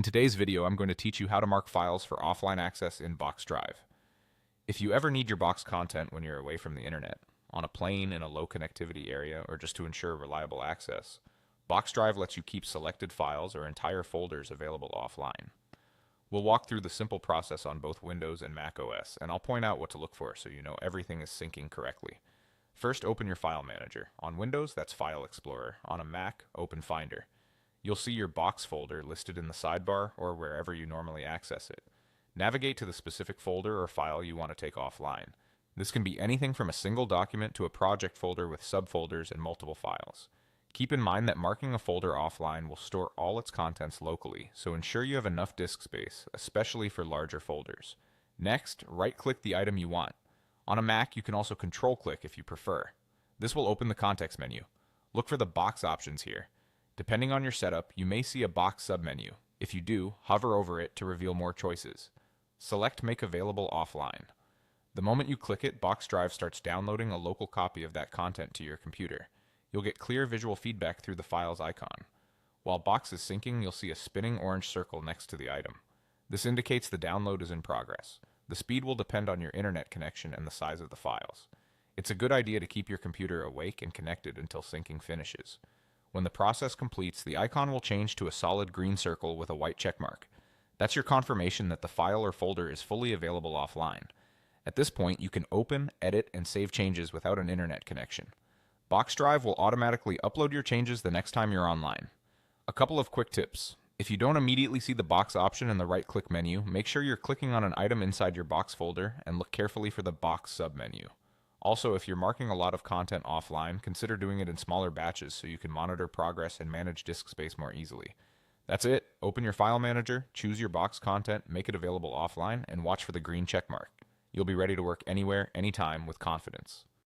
In today's video, I'm going to teach you how to mark files for offline access in Box Drive. If you ever need your Box content when you're away from the internet, on a plane in a low connectivity area, or just to ensure reliable access, Box Drive lets you keep selected files or entire folders available offline. We'll walk through the simple process on both Windows and Mac OS, and I'll point out what to look for so you know everything is syncing correctly. First, open your file manager. On Windows, that's File Explorer. On a Mac, open Finder. You'll see your Box folder listed in the sidebar or wherever you normally access it. Navigate to the specific folder or file you want to take offline. This can be anything from a single document to a project folder with subfolders and multiple files. Keep in mind that marking a folder offline will store all its contents locally, so ensure you have enough disk space, especially for larger folders. Next, right-click the item you want. On a Mac, you can also control-click if you prefer. This will open the context menu. Look for the box options here. Depending on your setup, you may see a box submenu. If you do, hover over it to reveal more choices. Select Make Available Offline. The moment you click it, Box Drive starts downloading a local copy of that content to your computer. You'll get clear visual feedback through the files icon. While Box is syncing, you'll see a spinning orange circle next to the item. This indicates the download is in progress. The speed will depend on your internet connection and the size of the files. It's a good idea to keep your computer awake and connected until syncing finishes. When the process completes, the icon will change to a solid green circle with a white checkmark. That's your confirmation that the file or folder is fully available offline. At this point, you can open, edit, and save changes without an internet connection. Box Drive will automatically upload your changes the next time you're online. A couple of quick tips. If you don't immediately see the box option in the right-click menu, make sure you're clicking on an item inside your box folder and look carefully for the box submenu. Also, if you're marking a lot of content offline, consider doing it in smaller batches so you can monitor progress and manage disk space more easily. That's it. Open your file manager, choose your box content, make it available offline, and watch for the green check mark. You'll be ready to work anywhere, anytime with confidence.